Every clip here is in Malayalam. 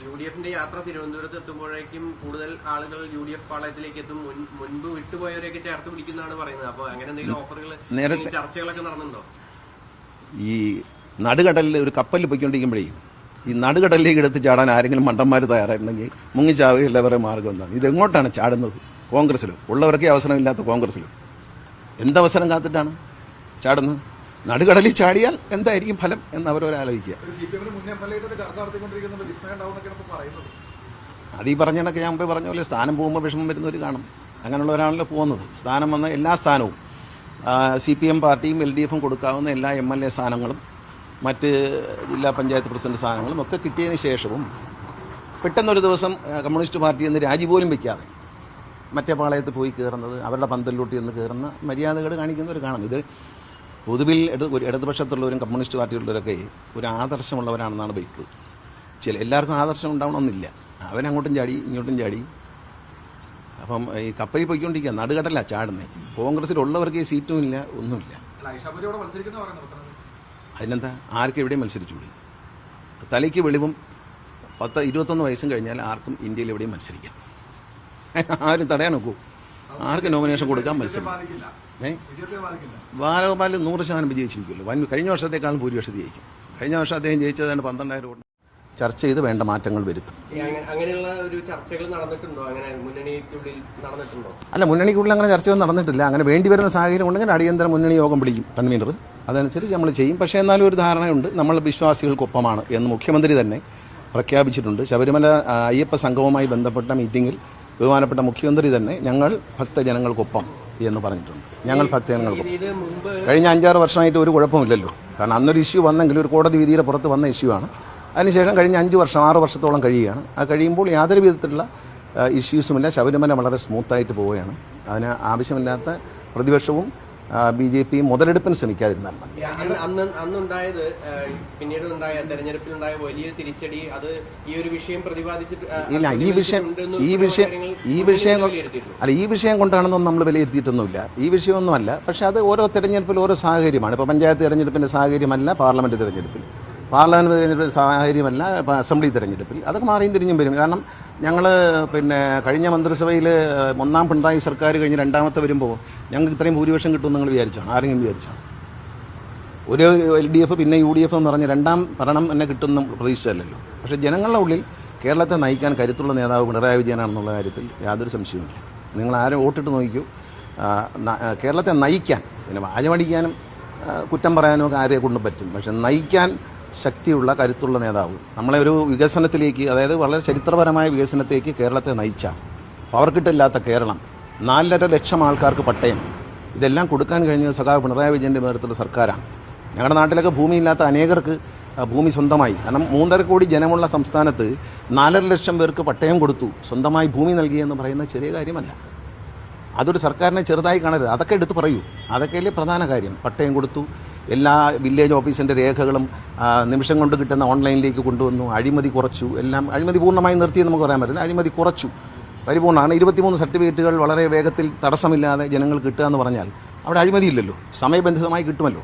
UDF യാത്ര തിരുവനന്തപുരത്ത് എത്തുമ്പോഴേക്കും കൂടുതൽ ആളുകൾ UDF പാളയത്തിലേക്ക് എത്തും. മുൻപ് വിട്ടുപോയവരെയൊക്കെ ചേർത്ത് പിടിക്കുന്നതാണ് പറയുന്നത്. അപ്പോൾ അങ്ങനെ എന്തെങ്കിലും ഓഫറുകൾ ചർച്ചകളൊക്കെ നടന്നുണ്ടോ? ഈ നടുകടലിൽ ഒരു കപ്പലിൽ പോയിക്കൊണ്ടിരിക്കുമ്പോഴേ ഈ നടുകടലിലേക്ക് എടുത്ത് ചാടാൻ ആരെങ്കിലും മണ്ടന്മാർ തയ്യാറായിട്ടുണ്ടെങ്കിൽ മുങ്ങിച്ചാവുകയല്ല വേറെ മാർഗം എന്താണ്? ഇതെങ്ങോട്ടാണ് ചാടുന്നത്? കോൺഗ്രസ്സിലും ഉള്ളവർക്കേ അവസരമില്ലാത്ത കോൺഗ്രസ്സിലും എന്തവസരം കാത്തിട്ടാണ് ചാടുന്നത്? നടുകടലിൽ ചാടിയാൽ എന്തായിരിക്കും ഫലം എന്ന് അവരവരാലോചിക്കുക. അത് ഈ പറഞ്ഞതൊക്കെ ഞാൻ മുമ്പേ പറഞ്ഞ പോലെ സ്ഥാനം പോകുമ്പോൾ വിഷമം വരുന്നവർ കാണും. അങ്ങനെയുള്ളവരാണല്ലോ പോകുന്നത്. സ്ഥാനം വന്ന എല്ലാ സ്ഥാനവും CPM പാർട്ടിയും LDF കൊടുക്കാവുന്ന എല്ലാ MLA സ്ഥാനങ്ങളും മറ്റ് ജില്ലാ പഞ്ചായത്ത് പ്രസിഡന്റ് സ്ഥാനങ്ങളും ഒക്കെ കിട്ടിയതിന് ശേഷവും പെട്ടെന്നൊരു ദിവസം കമ്മ്യൂണിസ്റ്റ് പാർട്ടിയിൽ നിന്ന് രാജി പോലും വയ്ക്കാതെ മറ്റേ പാളയത്ത് പോയി കയറുന്നത്, അവരുടെ പന്തലിലോട്ട് എന്ന് കയറുന്ന മര്യാദകൾ കാണിക്കുന്നവർ കാണും. ഇത് പൊതുവിൽ ഇടതുപക്ഷത്തുള്ളവരും കമ്മ്യൂണിസ്റ്റ് പാർട്ടിയുള്ളവരൊക്കെ ഒരു ആദർശമുള്ളവരാണെന്നാണ് വയ്പ്പ്. എല്ലാവർക്കും ആദർശം ഉണ്ടാവണമെന്നില്ല. അവനങ്ങോട്ടും ചാടി ഇങ്ങോട്ടും ചാടി. അപ്പം ഈ കപ്പലിൽ പോയിക്കൊണ്ടിരിക്കുക, നടുകടല ചാടുന്നത്. കോൺഗ്രസ്സിലുള്ളവർക്ക് ഈ സീറ്റും ഇല്ല, ഒന്നുമില്ല. അതിനെന്താ? ആർക്കും എവിടെയും മത്സരിച്ചുകൂടി? തലയ്ക്ക് വെളിവും 10-21 വയസ്സും കഴിഞ്ഞാൽ ആർക്കും ഇന്ത്യയിൽ എവിടെയും മത്സരിക്കാം. ആരും തടയാൻ നോക്കൂ? ആർക്കും നോമിനേഷൻ കൊടുക്കാൻ മത്സരം. ബാലഗോപാൽ 100% വിജയിച്ചിരിക്കുമല്ലോ. കഴിഞ്ഞ വർഷത്തേക്കാളും ഭൂരിപക്ഷം ജയിക്കും. കഴിഞ്ഞ വർഷം അദ്ദേഹം ജയിച്ചതാണ് 12,000 വോട്ട്. ചർച്ച ചെയ്ത് വേണ്ട മാറ്റങ്ങൾ വരുത്തും. അങ്ങനെയുള്ള ഒരു ചർച്ചകൾ നടന്നിട്ടുണ്ടോ? അങ്ങനെ മുന്നണിക്കുള്ളിൽ നടന്നിട്ടുണ്ടോ? അല്ല, മുന്നണിക്കുള്ളിൽ അങ്ങനെ ചർച്ചയൊന്നും നടന്നിട്ടില്ല. അങ്ങനെ വേണ്ടി വരുന്ന സാഹചര്യം ഉണ്ടെങ്കിൽ അടിയന്തര മുന്നണി യോഗം വിളിക്കും കൺവീനർ. അതനുസരിച്ച് നമ്മൾ ചെയ്യും. പക്ഷേ എന്നാലും ഒരു ധാരണയുണ്ട്, നമ്മൾ വിശ്വാസികൾക്കൊപ്പമാണ് എന്ന് മുഖ്യമന്ത്രി തന്നെ പ്രഖ്യാപിച്ചിട്ടുണ്ട്. ശബരിമല അയ്യപ്പ സംഘവുമായി ബന്ധപ്പെട്ട മീറ്റിംഗിൽ ബഹുമാനപ്പെട്ട മുഖ്യമന്ത്രി തന്നെ ഞങ്ങൾ ഭക്തജനങ്ങൾക്കൊപ്പം എന്ന് പറഞ്ഞിട്ടുണ്ട്. ഞങ്ങൾ ഭക്തജനങ്ങൾക്കൊപ്പം. കഴിഞ്ഞ 5-6 വർഷമായിട്ട് ഒരു കുഴപ്പമില്ലല്ലോ. കാരണം അന്നൊരു ഇഷ്യൂ വന്നെങ്കിൽ ഒരു കോടതി വിധിയുടെ പുറത്ത് വന്ന ഇഷ്യൂ ആണ്. അതിനുശേഷം കഴിഞ്ഞ 5-6 വർഷത്തോളം കഴിയുകയാണ്. ആ കഴിയുമ്പോൾ യാതൊരു വിധത്തിലുള്ള ഇഷ്യൂസുമില്ല. ശബരിമല വളരെ സ്മൂത്തായിട്ട് പോവുകയാണ്. അതിന് ആവശ്യമില്ലാത്ത പ്രതിപക്ഷവും BJPയും മുതലെടുപ്പിന് ശ്രമിക്കാതിരുന്നാൽ മതി. അന്നുണ്ടായത് പിന്നീട് ഉണ്ടായ തെരഞ്ഞെടുപ്പിലുണ്ടായ വലിയ തിരിച്ചടി അത് ഈ ഒരു വിഷയം പ്രതിപാദിച്ചിട്ട് ഇല്ല. ഈ വിഷയം കൊണ്ടാണെന്നൊന്നും നമ്മൾ വിലയിരുത്തിയിട്ടൊന്നുമില്ല. ഈ വിഷയമൊന്നുമല്ല. പക്ഷേ അത് ഓരോ തെരഞ്ഞെടുപ്പിൽ ഓരോ സാഹചര്യമാണ്. ഇപ്പോൾ പഞ്ചായത്ത് തെരഞ്ഞെടുപ്പിൻ്റെ സാഹചര്യമല്ല പാർലമെൻറ്റ് തെരഞ്ഞെടുപ്പിൽ, പാർലമെൻറ്റ് തെരഞ്ഞെടുപ്പിൽ സാഹചര്യമല്ല അസംബ്ലി തെരഞ്ഞെടുപ്പിൽ. അതൊക്കെ മാറിയും തിരിഞ്ഞും വരും. കാരണം ഞങ്ങൾ കഴിഞ്ഞ മന്ത്രിസഭയിൽ 1ാം പിണറായി സർക്കാർ കഴിഞ്ഞ് 2ാമത്തെ വരുമ്പോൾ ഞങ്ങൾക്ക് ഇത്രയും ഭൂരിപക്ഷം കിട്ടുമെന്ന് നിങ്ങൾ വിചാരിച്ചാണ്? ആരെങ്കിലും വിചാരിച്ചാണ്? ഒരു LDF പിന്നെ UDF എന്ന് പറഞ്ഞ് 2ാം ഭരണം എന്നെ കിട്ടുമെന്ന് പ്രതീക്ഷിച്ചല്ലോ. പക്ഷേ ജനങ്ങളുടെ ഉള്ളിൽ കേരളത്തെ നയിക്കാൻ കരുത്തുള്ള നേതാവ് പിണറായി വിജയനാണെന്നുള്ള കാര്യത്തിൽ യാതൊരു സംശയവുമില്ല. നിങ്ങൾ ആരും വോട്ടിട്ട് നോക്കിക്കൂ. കേരളത്തെ നയിക്കാൻ, പിന്നെ വാചമടിക്കാനും കുറ്റം പറയാനും ഒക്കെ ആരെ കൊണ്ടും പറ്റും. പക്ഷെ നയിക്കാൻ ശക്തിയുള്ള കരുത്തുള്ള നേതാവ്, നമ്മളെ ഒരു വികസനത്തിലേക്ക്, അതായത് വളരെ ചരിത്രപരമായ വികസനത്തേക്ക് കേരളത്തെ നയിച്ച, പവർക്കിട്ടില്ലാത്ത കേരളം, 4.5 ലക്ഷം ആൾക്കാർക്ക് പട്ടയം, ഇതെല്ലാം കൊടുക്കാൻ കഴിഞ്ഞത് സഖാവ് പിണറായി വിജയൻ്റെ നേതൃത്വത്തിലുള്ള സർക്കാരാണ്. ഞങ്ങളുടെ നാട്ടിലൊക്കെ ഭൂമിയില്ലാത്ത അനേകർക്ക് ഭൂമി സ്വന്തമായി. കാരണം 3.5 കോടി ജനമുള്ള സംസ്ഥാനത്ത് 4.5 ലക്ഷം പേർക്ക് പട്ടയം കൊടുത്തു, സ്വന്തമായി ഭൂമി നൽകിയെന്ന് പറയുന്നത് ചെറിയ കാര്യമല്ല. അതൊരു സർക്കാരിനെ ചെറുതായി കാണരുത്. അതൊക്കെ എടുത്ത് പറയൂ. അതൊക്കെയല്ലേ പ്രധാന കാര്യം. പട്ടയം കൊടുത്തു, എല്ലാ വില്ലേജ് ഓഫീസിൻ്റെ രേഖകളും നിമിഷം കൊണ്ട് കിട്ടുന്ന ഓൺലൈനിലേക്ക് കൊണ്ടുവന്നു, അഴിമതി കുറച്ചു. എല്ലാം അഴിമതി പൂർണ്ണമായി നിർത്തിയെന്ന് നമുക്ക് പറയാൻ പറ്റില്ല. അഴിമതി കുറച്ചു, പരിപൂർണ്ണമാണ്. 23 സർട്ടിഫിക്കറ്റുകൾ വളരെ വേഗത്തിൽ തടസ്സമില്ലാതെ ജനങ്ങൾ കിട്ടുക എന്ന് പറഞ്ഞാൽ അവിടെ അഴിമതിയില്ലല്ലോ, സമയബന്ധിതമായി കിട്ടുമല്ലോ.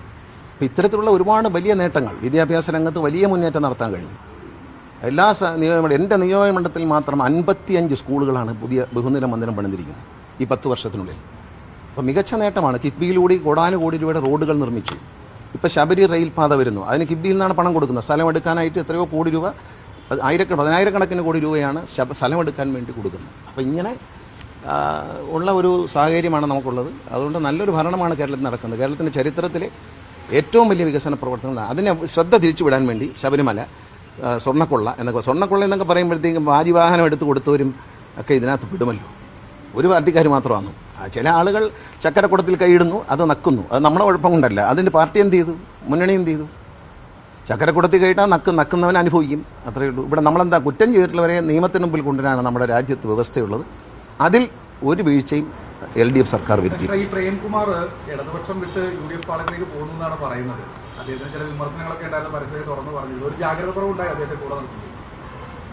അപ്പോൾ ഇത്തരത്തിലുള്ള ഒരുപാട് വലിയ നേട്ടങ്ങൾ, വിദ്യാഭ്യാസ രംഗത്ത് വലിയ മുന്നേറ്റം നടത്താൻ കഴിഞ്ഞു. എല്ലാ എൻ്റെ നിയോജകമണ്ഡലത്തിൽ മാത്രം 55 സ്കൂളുകളാണ് പുതിയ ബഹുനില മന്ദിരം പണിതിരിക്കുന്നത് ഈ 10 വർഷത്തിനുള്ളിൽ. അപ്പോൾ മികച്ച നേട്ടമാണ്. കിഫ്ബിയിലൂടെ കോടാനുകോടി രൂപയുടെ റോഡുകൾ നിർമ്മിച്ചു. ഇപ്പോൾ ശബരി റെയിൽപാത വരുന്നു. അതിന് കിഫ്ബിയിൽ നിന്നാണ് പണം കൊടുക്കുന്നത്. സ്ഥലം എടുക്കാനായിട്ട് എത്രയോ കോടി രൂപ, 10,000 കണക്കിന് കോടി രൂപയാണ് സ്ഥലം എടുക്കാൻ വേണ്ടി കൊടുക്കുന്നത്. അപ്പോൾ ഇങ്ങനെ ഉള്ള ഒരു സാഹചര്യമാണ് നമുക്കുള്ളത്. അതുകൊണ്ട് നല്ലൊരു ഭരണമാണ് കേരളത്തിൽ നടക്കുന്നത്. കേരളത്തിൻ്റെ ചരിത്രത്തിലെ ഏറ്റവും വലിയ വികസന പ്രവർത്തനങ്ങളാണ്. അതിനെ ശ്രദ്ധ തിരിച്ചുവിടാൻ വേണ്ടി ശബരിമല, സ്വർണ്ണക്കൊള്ള എന്നൊക്കെ പറയുമ്പോഴത്തേക്കും വാജിവാഹനം എടുത്ത് കൊടുത്തവരും ഒക്കെ ഇതിനകത്ത് പെടുമല്ലോ. ഒരു പാർട്ടിക്കാർ മാത്രമാണ്. ചില ആളുകൾ ചക്കരക്കുടത്തിൽ കൈയിടുന്നു, അത് നക്കുന്നു. അത് നമ്മുടെ കുഴപ്പം കൊണ്ടല്ല. അതിൻ്റെ പാർട്ടി എന്ത് ചെയ്തു? മുന്നണി എന്ത് ചെയ്തു? ചക്കരക്കുടത്തിൽ കൈയിട്ടാൽ നക്കുന്നവൻ അനുഭവിക്കും, അത്രയേ ഉള്ളൂ. ഇവിടെ നമ്മളെന്താ, കുറ്റം ചെയ്തിട്ടുള്ളവരെ നിയമത്തിന് മുമ്പിൽ കൊണ്ടുവരാനാണ് നമ്മുടെ രാജ്യത്ത് വ്യവസ്ഥയുള്ളത്. അതിൽ ഒരു വീഴ്ചയും LDF സർക്കാർ വരുത്തി. ഈ പ്രേംകുമാർ ഇടതുപക്ഷം വിട്ട് UDF പാളയത്തിലേക്ക് പോകുന്നതാണ് പറയുന്നത്. അദ്ദേഹത്തിന് ചില വിമർശനങ്ങളൊക്കെ ഉണ്ടായിരുന്നു, പരസ്യമായി തുറന്നു പറഞ്ഞത്. ഒരു ജാഗ്രത കുറവുണ്ടായി അദ്ദേഹത്തെ കൂടെ നിർത്തുന്നത്.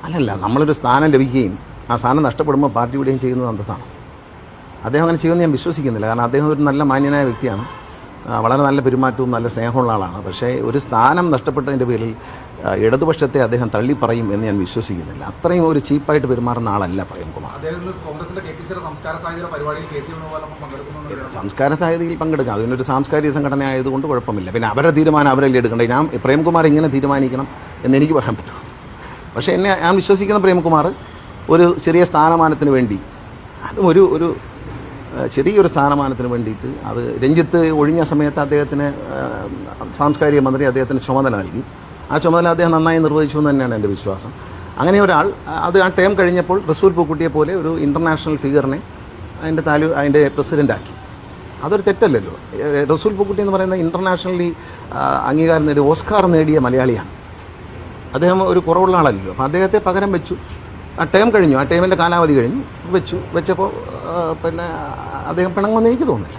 അല്ലല്ല, നമ്മളൊരു സ്ഥാനം ലഭിക്കുകയും ആ സ്ഥാനം നഷ്ടപ്പെടുമ്പോൾ പാർട്ടി വിടുകയും ചെയ്യുന്നത് അന്തസ്സാണ്. അദ്ദേഹം അങ്ങനെ ചെയ്യുമെന്ന് ഞാൻ വിശ്വസിക്കുന്നില്ല. കാരണം അദ്ദേഹം ഒരു നല്ല മാന്യനായ വ്യക്തിയാണ്. വളരെ നല്ല പെരുമാറ്റവും നല്ല സ്നേഹമുള്ള ആളാണ്. പക്ഷേ ഒരു സ്ഥാനം നഷ്ടപ്പെട്ടതിൻ്റെ പേരിൽ ഇടതുപക്ഷത്തെ അദ്ദേഹം തള്ളിപ്പറയും എന്ന് ഞാൻ വിശ്വസിക്കുന്നില്ല. അത്രയും ഒരു ചീപ്പായിട്ട് പെരുമാറുന്ന ആളല്ല പ്രേംകുമാർ. സംസ്കാര സാധ്യതയിൽ പങ്കെടുക്കാം, അതിനൊരു സാംസ്കാരിക സംഘടന ആയതുകൊണ്ട് കുഴപ്പമില്ല. പിന്നെ അവരുടെ തീരുമാനം അവരല്ലേ എടുക്കേണ്ടത്. ഞാൻ പ്രേംകുമാർ ഇങ്ങനെ തീരുമാനിക്കണം എന്നെനിക്ക് പറയാൻ പറ്റും. പക്ഷേ ഞാൻ വിശ്വസിക്കുന്ന പ്രേംകുമാർ ഒരു ചെറിയ സ്ഥാനമാനത്തിന് വേണ്ടി, അതും ഒരു ചെറിയൊരു സ്ഥാനമാനത്തിന് വേണ്ടിയിട്ട്, അത് രഞ്ജിത്ത് ഒഴിഞ്ഞ സമയത്ത് അദ്ദേഹത്തിന് സാംസ്കാരിക മന്ത്രി അദ്ദേഹത്തിന് ചുമതല നൽകി. ആ ചുമതല അദ്ദേഹം നന്നായി നിർവഹിച്ചു എന്ന് തന്നെയാണ് എൻ്റെ വിശ്വാസം. അങ്ങനെ ഒരാൾ ആ ടേം കഴിഞ്ഞപ്പോൾ റസൂൽ പൂക്കുട്ടിയെ പോലെ ഒരു ഇൻ്റർനാഷണൽ ഫിഗറിനെ അതിൻ്റെ പ്രസിഡൻ്റാക്കി. അതൊരു തെറ്റല്ലല്ലോ. റസൂൽ പൂക്കുട്ടി എന്ന് പറയുന്ന ഇൻ്റർനാഷണലി അംഗീകാരം നേടിയ ഓസ്കാർ നേടിയ മലയാളിയാണ്. അദ്ദേഹം ഒരു കുറവുള്ള ആളല്ലല്ലോ. അപ്പോൾ അദ്ദേഹത്തെ പകരം വെച്ചു. ആ ടേം കഴിഞ്ഞു, ആ ടേമിൻ്റെ കാലാവധി കഴിഞ്ഞു, വെച്ചപ്പോൾ പിന്നെ അദ്ദേഹം പിണങ്ങുമെന്ന് എനിക്ക് തോന്നുന്നില്ല.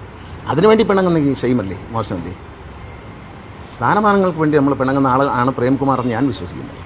അതിനുവേണ്ടി പിണങ്ങുന്നെങ്കിൽ ഷെയ്മല്ലേ, മോശമല്ലേ? സ്ഥാനമാനങ്ങൾക്ക് വേണ്ടി നമ്മൾ പിണങ്ങുന്ന ആളാണ് പ്രേംകുമാർ എന്ന് ഞാൻ വിശ്വസിക്കുന്നില്ല.